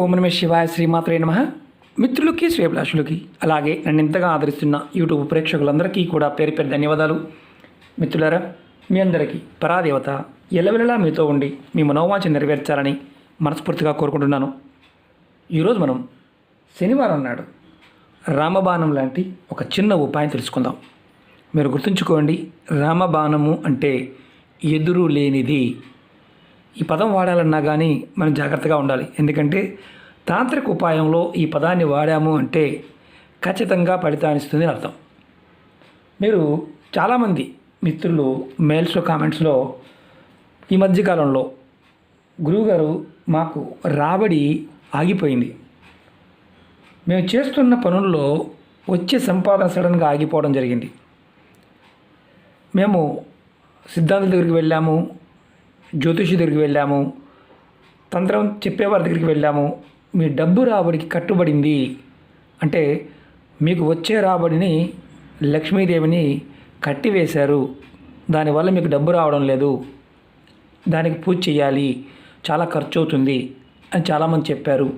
ఓం నమః శివాయ శ్రీమాత్రే నమః. మిత్రులకి శ్రేభిలాషులకి అలాగే నన్ను ఇంతగా ఆదరిస్తున్న యూట్యూబ్ ప్రేక్షకులందరికీ కూడా పేరు పేరు ధన్యవాదాలు. మిత్రులారా, మీ అందరికీ పరాదేవత ఎల్లవెల్లలా మీతో ఉండి మీ మనోవాంఛ నెరవేర్చాలని మనస్ఫూర్తిగా కోరుకుంటున్నాను. ఈరోజు మనం శనివారం నాడు రామబాణం లాంటి ఒక చిన్న ఉపాయం తెలుసుకుందాం. మీరు గుర్తుంచుకోండి, రామబాణము అంటే ఎదురు లేనిది. ఈ పదం వాడాలన్నా కానీ మనం జాగ్రత్తగా ఉండాలి. ఎందుకంటే తాంత్రిక ఉపాయంలో ఈ పదాన్ని వాడాము అంటే ఖచ్చితంగా ఫలితాన్నిస్తుంది అని అర్థం. మీరు చాలామంది మిత్రులు మెయిల్స్లో కామెంట్స్లో ఈ మధ్యకాలంలో గురువుగారు మాకు రాబడి ఆగిపోయింది, మేము చేస్తున్న పనుల్లో వచ్చే సంపాదన సడన్గా ఆగిపోవడం జరిగింది, మేము సిద్ధాంతుల దగ్గరికి వెళ్ళాము, జ్యోతిషి దగ్గరికి వెళ్ళాము, తంత్రం చెప్పేవారి దగ్గరికి వెళ్ళాము, మీ డబ్బు రాబడికి కట్టుబడింది అంటే మీకు వచ్చే రాబడిని లక్ష్మీదేవిని కట్టివేశారు, దానివల్ల మీకు డబ్బు రావడం లేదు, దానికి పూజ చేయాలి, చాలా ఖర్చు అవుతుంది అని చాలామంది చెప్పారు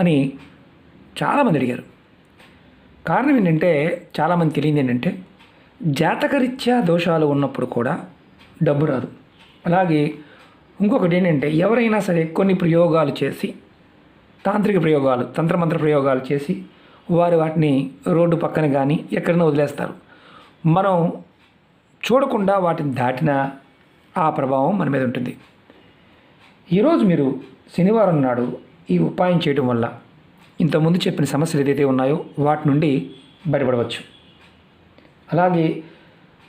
అని చాలామంది అడిగారు. కారణం ఏంటంటే, చాలామంది తెలియదు ఏంటంటే, జాతకరీత్యా దోషాలు ఉన్నప్పుడు కూడా డబ్బు రాదు. అలాగే ఇంకొకటి ఏంటంటే, ఎవరైనా సరే కొన్ని ప్రయోగాలు చేసి, తాంత్రిక ప్రయోగాలు, తంత్రమంత్ర ప్రయోగాలు చేసి వారు వాటిని రోడ్డు పక్కన కానీ ఎక్కడైనా వదిలేస్తారు. మనం చూడకుండా వాటిని దాటినా ఆ ప్రభావం మన మీద ఉంటుంది. ఈరోజు మీరు శనివారం నాడు ఈ ఉపాయం చేయడం వల్ల ఇంతకుముందు చెప్పిన సమస్యలు ఏదైతే ఉన్నాయో వాటి నుండి బయటపడవచ్చు. అలాగే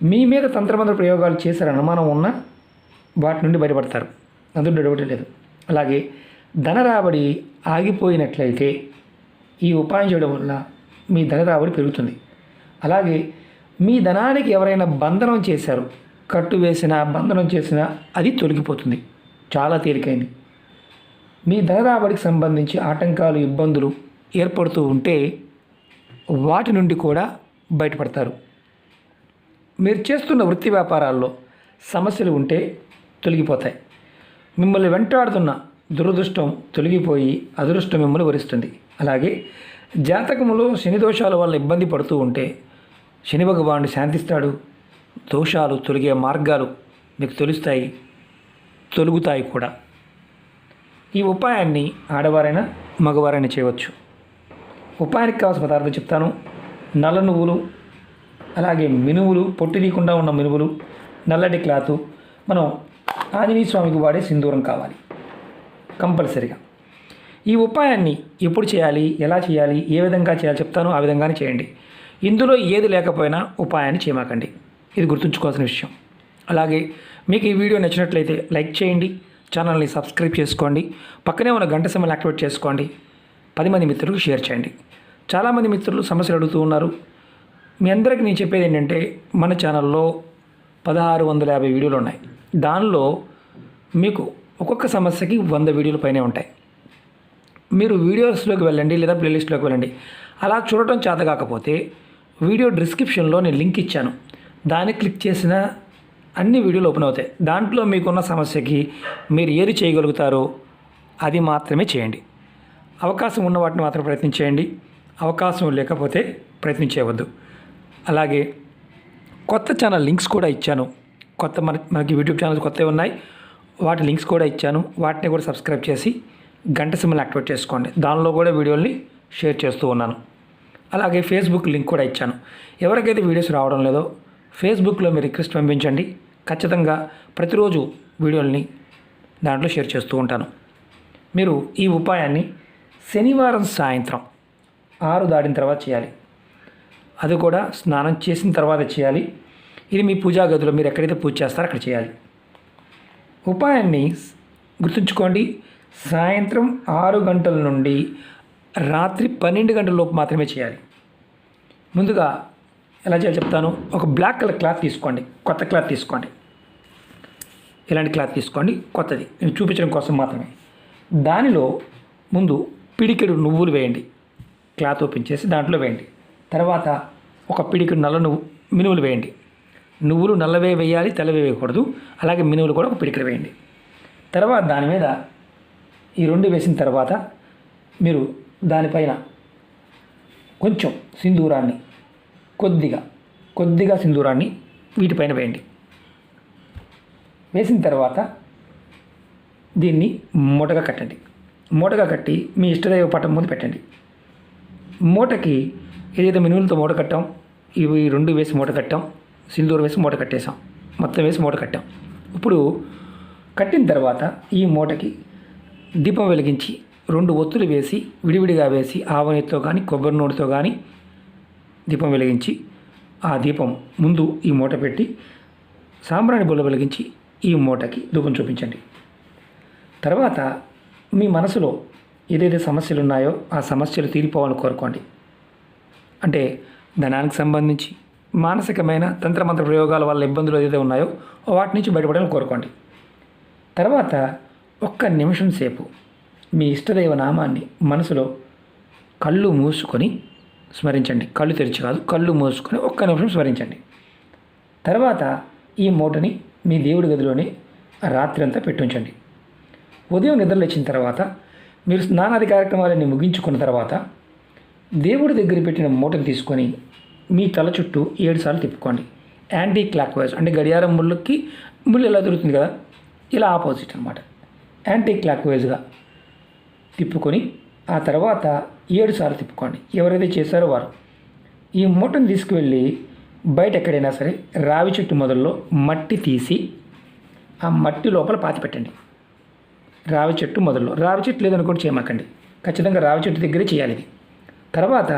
మీ మీద తంత్రమంత్ర ప్రయోగాలు చేశారని అనుమానం ఉన్నా వాటి నుండి బయటపడతారు, అందులో డౌట్ లేదు. అలాగే ధన రాబడి ఆగిపోయినట్లయితే ఈ ఉపాయం చేయడం వల్ల మీ ధన రాబడి పెరుగుతుంది. అలాగే మీ ధనానికి ఎవరైనా బంధనం చేశారు, కట్టు వేసినా బంధనం చేసినా అది తొలగిపోతుంది, చాలా తేలికైంది. మీ ధన రాబడికి సంబంధించి ఆటంకాలు, ఇబ్బందులు ఏర్పడుతూ ఉంటే వాటి నుండి కూడా బయటపడతారు. మీరు చేస్తున్న వృత్తి వ్యాపారాల్లో సమస్యలు ఉంటే తొలగిపోతాయి. మిమ్మల్ని వెంటాడుతున్న దురదృష్టం తొలగిపోయి అదృష్టం మిమ్మల్ని వరిస్తుంది. అలాగే జాతకములో శని దోషాల వల్ల ఇబ్బంది పడుతూ ఉంటే శని భగవానుడు శాంతిస్తాడు, దోషాలు తొలగే మార్గాలు మీకు తొలుగుతాయి కూడా. ఈ ఉపాయాన్ని ఆడవారైనా మగవారైనా చేయవచ్చు. ఉపాయానికి కావాల్సిన పదార్థం చెప్తాను. నల్ల నువ్వులు, అలాగే మినువులు, పొట్టు తీయకుండా ఉన్న మినువులు, నల్లటి క్లాతు, మనం ఆంజనేయ స్వామికి వాడే సింధూరం కావాలి కంపల్సరిగా. ఈ ఉపాయాన్ని ఎప్పుడు చేయాలి, ఎలా చేయాలి, ఏ విధంగా చేయాలి చెప్తాను, ఆ విధంగానే చేయండి. ఇందులో ఏది లేకపోయినా ఉపాయాన్ని చేయమాకండి, ఇది గుర్తుంచుకోవాల్సిన విషయం. అలాగే మీకు ఈ వీడియో నచ్చినట్లయితే లైక్ చేయండి, ఛానల్ని సబ్స్క్రైబ్ చేసుకోండి, పక్కనే ఉన్న గంట సింబల్ యాక్టివేట్ చేసుకోండి, 10 మంది మిత్రులకు షేర్ చేయండి. చాలామంది మిత్రులు సమస్యలు అడుగుతూ ఉన్నారు. మీ అందరికీ నేను చెప్పేది ఏంటంటే, మన ఛానల్లో 1650 వీడియోలు ఉన్నాయి. దానిలో మీకు ఒక్కొక్క సమస్యకి 100 వీడియోల పైనే ఉంటాయి. మీరు వీడియోస్లోకి వెళ్ళండి లేదా ప్లేలిస్ట్లోకి వెళ్ళండి. అలా చూడటం చేత కాకపోతే వీడియో డిస్క్రిప్షన్లో నేను లింక్ ఇచ్చాను, దాన్ని క్లిక్ చేసిన అన్ని వీడియోలు ఓపెన్ అవుతాయి. దాంట్లో మీకున్న సమస్యకి మీరు ఏది చేయగలుగుతారో అది మాత్రమే చేయండి. అవకాశం ఉన్న వాటిని మాత్రం ప్రయత్నించేయండి, అవకాశం లేకపోతే ప్రయత్నించేయవద్దు. అలాగే కొత్త ఛానల్ లింక్స్ కూడా ఇచ్చాను. మనకి యూట్యూబ్ ఛానల్స్ కొత్తవి ఉన్నాయి, వాటి లింక్స్ కూడా ఇచ్చాను. వాటిని కూడా సబ్స్క్రైబ్ చేసి గంట సింబల్ యాక్టివేట్ చేసుకోండి. దానిలో కూడా వీడియోల్ని షేర్ చేస్తూ ఉన్నాను. అలాగే ఫేస్బుక్ లింక్ కూడా ఇచ్చాను. ఎవరికైతే వీడియోస్ రావడం లేదో ఫేస్బుక్లో మీరు రిక్వెస్ట్ పంపించండి, ఖచ్చితంగా ప్రతిరోజు వీడియోల్ని దాంట్లో షేర్ చేస్తూ ఉంటాను. మీరు ఈ ఉపాయాన్ని శనివారం సాయంత్రం 6 దాటిన తర్వాత చేయాలి. అది కూడా స్నానం చేసిన తర్వాత చేయాలి. ఇది మీ పూజా గదిలో మీరు ఎక్కడైతే పూజ చేస్తారో అక్కడ చేయాలి. ఉపాయాన్ని గుర్తుంచుకోండి, సాయంత్రం 6 గంటల నుండి రాత్రి 12 గంటల లోపు మాత్రమే చేయాలి. ముందుగా ఎలా చేయాలి చెప్తాను. ఒక బ్లాక్ కలర్ క్లాత్ తీసుకోండి, కొత్త క్లాత్ తీసుకోండి, ఇలాంటి క్లాత్ తీసుకోండి, కొత్తది, నేను చూపించడం కోసం మాత్రమే. దానిలో ముందు పిడికెడు నువ్వులు వేయండి, క్లాత్ ఓపెన్ చేసి దాంట్లో వేయండి. తర్వాత ఒక పిడికెడు మినువులు వేయండి. నువ్వులు నల్లవే వేయాలి, తెల్లవే వేయకూడదు. అలాగే మినువులు కూడా ఒక పిడికెడు వేయండి. తర్వాత దాని మీద ఈ 2 వేసిన తర్వాత మీరు దానిపైన కొంచెం సింధూరాన్ని కొద్దిగా సింధూరాన్ని వీటిపైన వేయండి. వేసిన తర్వాత దీన్ని మూటగా కట్టండి. మూటగా కట్టి మీ ఇష్టదైవ పటం ముందు పెట్టండి. మూటకి ఏదైతే మినుములతో మూట కట్టాం, ఇవి 2 వేసి మూట కట్టాం, సింధూరం వేసి మూట కట్టేసాం, మొత్తం వేసి మూట కట్టాం. ఇప్పుడు కట్టిన తర్వాత ఈ మూటకి దీపం వెలిగించి 2 ఒత్తులు వేసి విడివిడిగా వేసి ఆవనెత్తితో కానీ కొబ్బరి నూనెతో కానీ దీపం వెలిగించి ఆ దీపం ముందు ఈ మూట పెట్టి సాంబ్రాణి బుల్ల వెలిగించి ఈ మూటకి ధూపం చూపించండి. తర్వాత మీ మనసులో ఏదైతే సమస్యలు ఉన్నాయో ఆ సమస్యలు తీరిపోవాలని కోరుకోండి. అంటే ధనానికి సంబంధించి మానసికమైన తంత్రమంత్ర ప్రయోగాల వల్ల ఇబ్బందులు ఏదైతే ఉన్నాయో వాటి నుంచి బయటపడాలని కోరుకోండి. తర్వాత 1 నిమిషం సేపు మీ ఇష్టదైవ నామాన్ని మనసులో కళ్ళు మూసుకొని స్మరించండి. కళ్ళు తెరిచి కాదు, కళ్ళు మూసుకొని 1 నిమిషం స్మరించండి. తర్వాత ఈ మూటని మీ దేవుడి గదిలోనే రాత్రి అంతా పెట్టుంచండి. ఉదయం నిద్రలేచిన తర్వాత మీరు స్నానాది కార్యక్రమాలన్నీ ముగించుకున్న తర్వాత దేవుడి దగ్గర పెట్టిన మూటను తీసుకొని మీ తల చుట్టూ 7 సార్లు తిప్పుకోండి. యాంటీ క్లాక్ వైజ్, అంటే గడియారం ముళ్ళు ఎలా తిరుగుతుంది కదా, ఇలా ఆపోజిట్ అనమాట. యాంటీ క్లాక్ వైజ్గా తిప్పుకొని ఆ తర్వాత 7 సార్లు తిప్పుకోండి. ఎవరైతే చేశారో వారు ఈ మూటను తీసుకువెళ్ళి బయట ఎక్కడైనా సరే రావి చెట్టు మొదల్లో మట్టి తీసి ఆ మట్టి లోపల పాతి పెట్టండి. రావి చెట్టు మొదల్లో, రావి చెట్టు లేదనుకోండి చేయమాకండి, ఖచ్చితంగా రావి చెట్టు దగ్గరే చేయాలి ఇది. తర్వాత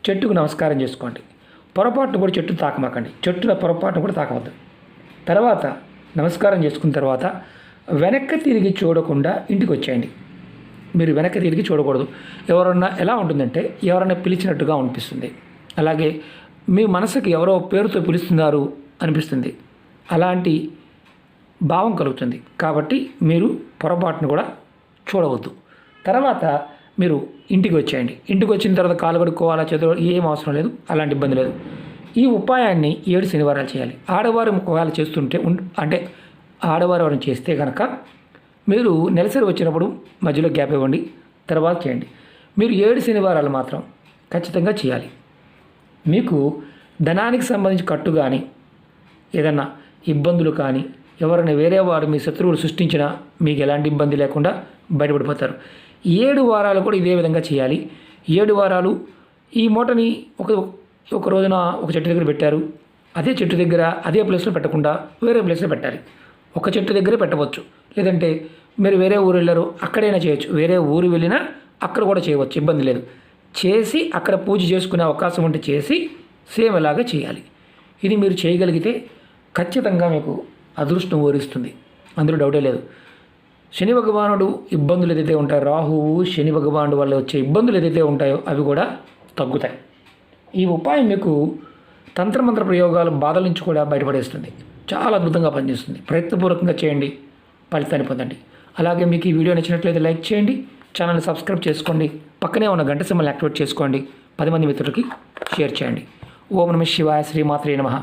చెట్టుకు నమస్కారం చేసుకోండి. పొరపాటును కూడా చెట్టు తాకమాకండి, చెట్టుల పొరపాటును కూడా తాకవద్దు. తర్వాత నమస్కారం చేసుకున్న తర్వాత వెనక్కి తిరిగి చూడకుండా ఇంటికి వచ్చేయండి. మీరు వెనక్కి తిరిగి చూడకూడదు. ఎవరన్నా ఎలా ఉంటుందంటే ఎవరన్నా పిలిచినట్టుగా అనిపిస్తుంది, అలాగే మీ మనసుకి ఎవరో పేరుతో పిలుస్తున్నారు అనిపిస్తుంది, అలాంటి భావం కలుగుతుంది. కాబట్టి మీరు పొరపాటును కూడా చూడవద్దు. తర్వాత మీరు ఇంటికి వచ్చేయండి. ఇంటికి వచ్చిన తర్వాత కాలు కడుక్కోవాలా, చేతులు ఏం అవసరం లేదు, అలాంటి ఇబ్బంది లేదు. ఈ ఉపాయాన్ని 7 శనివారాలు చేయాలి. ఆడవారు ఒకవేళ చేస్తుంటే అంటే ఆడవారు చేస్తే కనుక మీరు నెలసరి వచ్చినప్పుడు మధ్యలో గ్యాప్ ఇవ్వండి, తర్వాత చేయండి. మీరు 7 శనివారాలు మాత్రం ఖచ్చితంగా చేయాలి. మీకు ధనానికి సంబంధించి కట్టు కానీ ఏదన్నా ఇబ్బందులు కానీ ఎవరైనా వేరే వారు మీ శత్రువులు సృష్టించినా మీకు ఎలాంటి ఇబ్బంది లేకుండా బయటపడిపోతారు. 7 వారాలు కూడా ఇదే విధంగా చేయాలి. 7 వారాలు ఈ మూటని ఒక రోజున ఒక చెట్టు దగ్గర పెట్టారు, అదే చెట్టు దగ్గర అదే ప్లేస్లో పెట్టకుండా వేరే ప్లేస్లో పెట్టాలి. ఒక చెట్టు దగ్గరే పెట్టవచ్చు, లేదంటే మీరు వేరే ఊరు వెళ్ళారు అక్కడైనా చేయొచ్చు, వేరే ఊరు వెళ్ళినా అక్కడ కూడా చేయవచ్చు, ఇబ్బంది లేదు. చేసి అక్కడ పూజ చేసుకునే అవకాశం ఉంటే చేసి సేమ్ ఇలాగా చేయాలి. ఇది మీరు చేయగలిగితే ఖచ్చితంగా మీకు అదృష్టం ఓరిస్తుంది, అందులో డౌటే లేదు. శని భగవానుడు ఇబ్బందులు ఏదైతే ఉంటాయో, రాహువు శని భగవానుడు వల్ల వచ్చే ఇబ్బందులు ఏదైతే ఉంటాయో అవి కూడా తగ్గుతాయి. ఈ ఉపాయం మీకు తంత్రమంత్ర ప్రయోగాలు బాధల నుంచి కూడా బయటపడేస్తుంది, చాలా అద్భుతంగా పనిచేస్తుంది. ప్రయత్నపూర్వకంగా చేయండి, ఫలితాన్ని పొందండి. అలాగే మీకు ఈ వీడియో నచ్చినట్లయితే లైక్ చేయండి, ఛానల్ని సబ్స్క్రైబ్ చేసుకోండి, పక్కనే ఉన్న గంట సింబల్ని యాక్టివేట్ చేసుకోండి, 10 మంది మిత్రులకి షేర్ చేయండి. ఓం నమః శివాయ, శ్రీమాత్రే నమః.